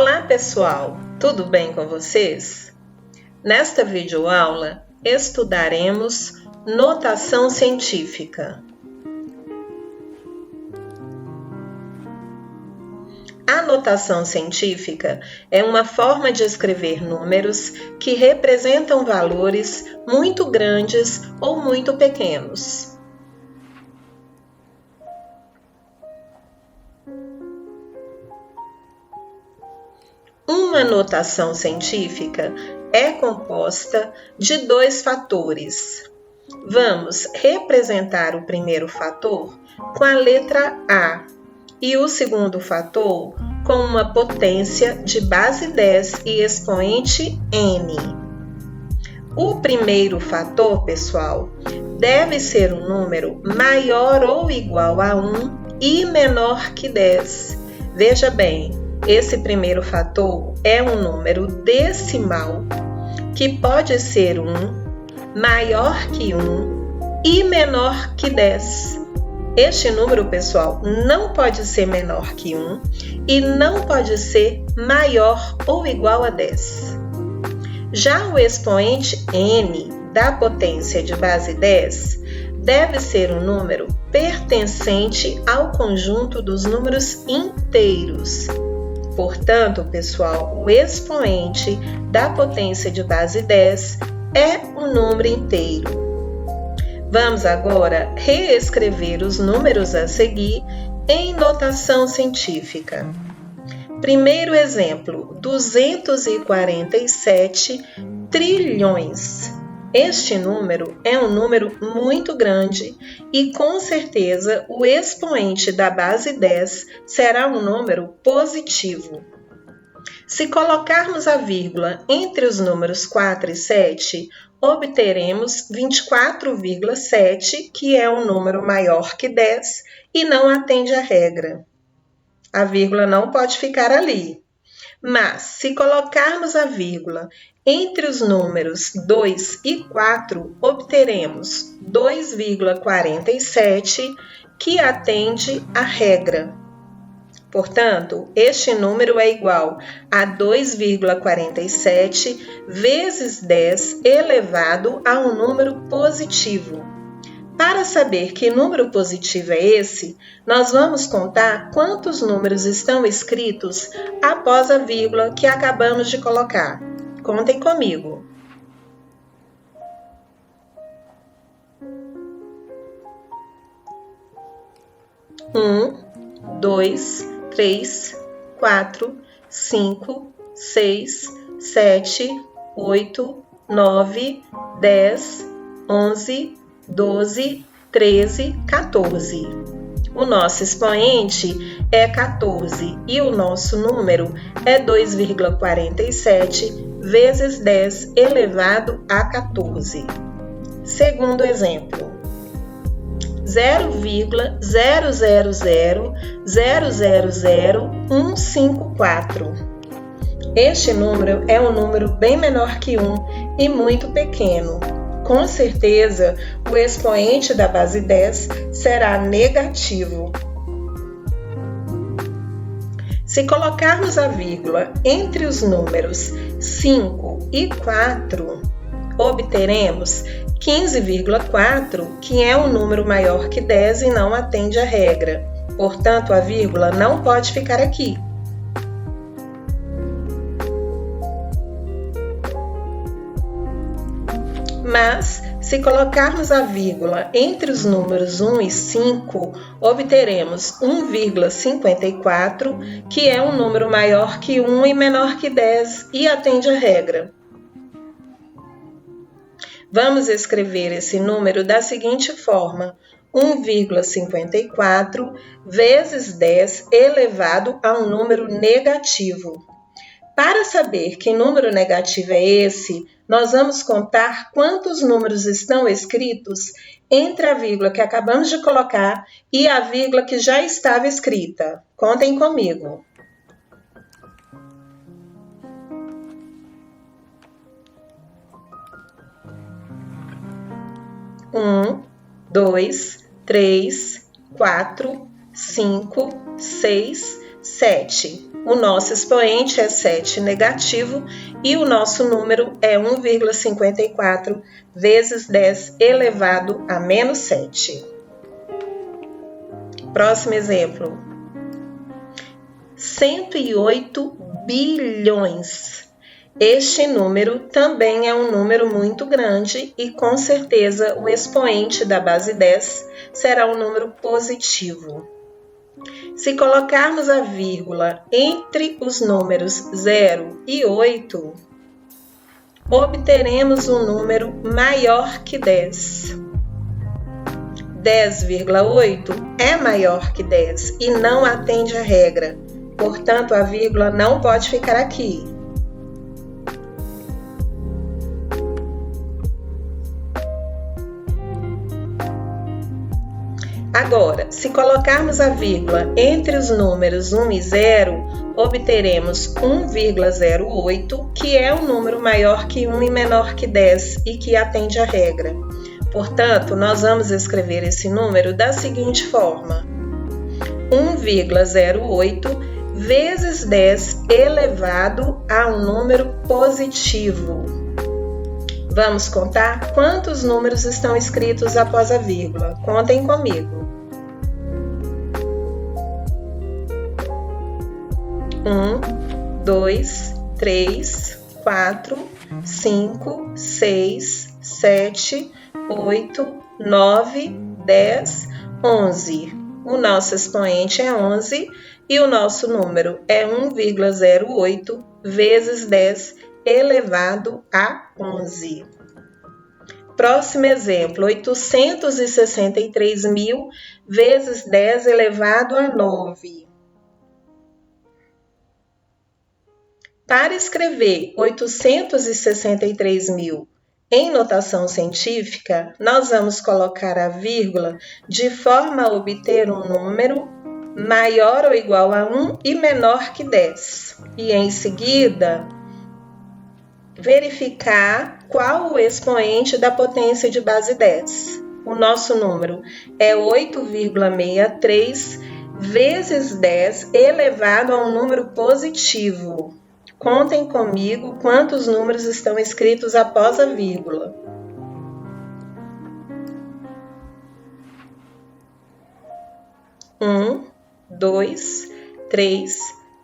Olá pessoal, tudo bem com vocês? Nesta videoaula estudaremos notação científica. A notação científica é uma forma de escrever números que representam valores muito grandes ou muito pequenos. Uma notação científica é composta de dois fatores. Vamos representar o primeiro fator com a letra A e o segundo fator com uma potência de base 10 e expoente n. O primeiro fator, pessoal, deve ser um número maior ou igual a 1 e menor que 10. Veja bem, esse primeiro fator é um número decimal que pode ser 1, maior que 1 e menor que 10. Este número, pessoal, não pode ser menor que 1 e não pode ser maior ou igual a 10. Já o expoente n da potência de base 10 deve ser um número pertencente ao conjunto dos números inteiros. Portanto, pessoal, o expoente da potência de base 10 é um número inteiro. Vamos agora reescrever os números a seguir em notação científica. Primeiro exemplo, 247 trilhões. Este número é um número muito grande e, com certeza, o expoente da base 10 será um número positivo. Se colocarmos a vírgula entre os números 4 e 7, obteremos 24,7, que é um número maior que 10 e não atende à regra. A vírgula não pode ficar ali. Mas, se colocarmos a vírgula entre os números 2 e 4, obteremos 2,47, que atende à regra. Portanto, este número é igual a 2,47 vezes 10 elevado a um número positivo. Para saber que número positivo é esse, nós vamos contar quantos números estão escritos após a vírgula que acabamos de colocar. Contem comigo. 1, 2, 3, 4, 5, 6, 7, 8, 9, 10, 11, 12, 13, 14. O nosso expoente é 14 e o nosso número é 2,47 vezes 10 elevado a 14. Segundo exemplo, 0,0000000154. Este número é um número bem menor que 1 e muito pequeno. Com certeza, o expoente da base 10 será negativo. Se colocarmos a vírgula entre os números 5 e 4, obteremos 15,4, que é um número maior que 10 e não atende à regra. Portanto, a vírgula não pode ficar aqui. Mas, se colocarmos a vírgula entre os números 1 e 5, obteremos 1,54, que é um número maior que 1 e menor que 10 e atende à regra. Vamos escrever esse número da seguinte forma: 1,54 vezes 10 elevado a um número negativo. Para saber que número negativo é esse, nós vamos contar quantos números estão escritos entre a vírgula que acabamos de colocar e a vírgula que já estava escrita. Contem comigo. 1, 2, 3, 4, 5, 6, 7. O nosso expoente é 7 negativo e o nosso número é 1,54 vezes 10 elevado a menos 7. Próximo exemplo. 108 bilhões. Este número também é um número muito grande e com certeza o expoente da base 10 será um número positivo. Se colocarmos a vírgula entre os números 0 e 8, obteremos um número maior que 10. 10,8 é maior que 10 e não atende à regra. Portanto, a vírgula não pode ficar aqui. Agora, se colocarmos a vírgula entre os números 1 e 0, obteremos 1,08, que é um número maior que 1 e menor que 10 e que atende à regra. Portanto, nós vamos escrever esse número da seguinte forma: 1,08 vezes 10 elevado a um número positivo. Vamos contar quantos números estão escritos após a vírgula. Contem comigo. 1, 2, 3, 4, 5, 6, 7, 8, 9, 10, 11. O nosso expoente é 11 e o nosso número é 1,08 vezes 10 elevado a 11. Próximo exemplo, 863.000 vezes 10 elevado a 9. Para escrever 863.000 em notação científica, nós vamos colocar a vírgula de forma a obter um número maior ou igual a 1 e menor que 10. E em seguida, verificar qual o expoente da potência de base 10. O nosso número é 8,63 vezes 10 elevado a um número positivo. Contem comigo quantos números estão escritos após a vírgula. 1, 2, 3,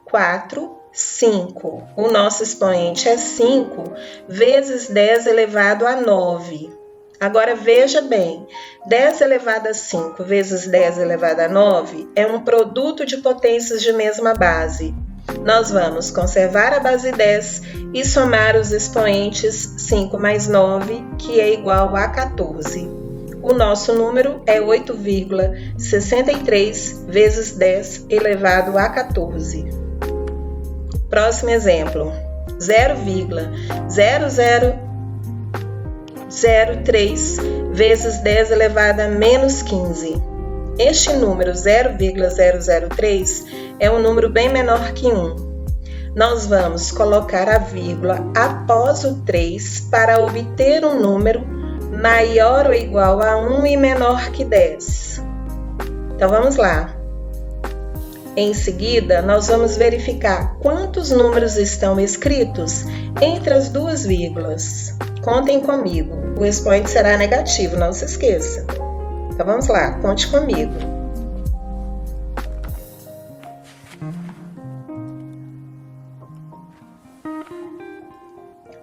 4, 5. O nosso expoente é 5 vezes 10 elevado a 9. Agora veja bem, 10 elevado a 5 vezes 10 elevado a 9 é um produto de potências de mesma base. Nós vamos conservar a base 10 e somar os expoentes 5 mais 9, que é igual a 14. O nosso número é 8,63 vezes 10 elevado a 14. Próximo exemplo, 0,0003 vezes 10 elevado a menos 15. Este número 0,003 é um número bem menor que 1. Nós vamos colocar a vírgula após o 3 para obter um número maior ou igual a 1 e menor que 10. Então vamos lá. Em seguida, nós vamos verificar quantos números estão escritos entre as duas vírgulas. Contem comigo. O expoente será negativo, não se esqueça. Então vamos lá, conte comigo.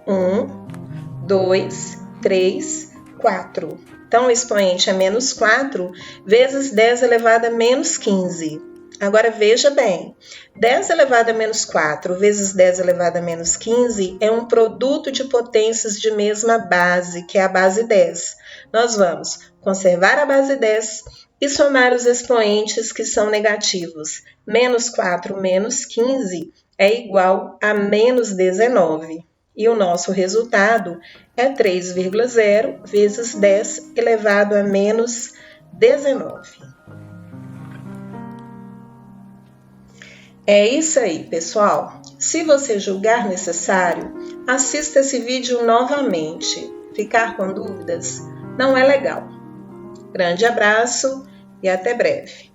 1, 2, 3, 4. Então o expoente é menos 4 vezes 10 elevado a menos 15. Agora veja bem, 10 elevado a menos 4 vezes 10 elevado a menos 15 é um produto de potências de mesma base, que é a base 10. Nós vamos conservar a base 10 e somar os expoentes que são negativos. Menos 4 menos 15 é igual a menos 19. E o nosso resultado é 3,0 vezes 10 elevado a menos 19. É isso aí, pessoal. Se você julgar necessário, assista esse vídeo novamente. Ficar com dúvidas não é legal. Grande abraço e até breve.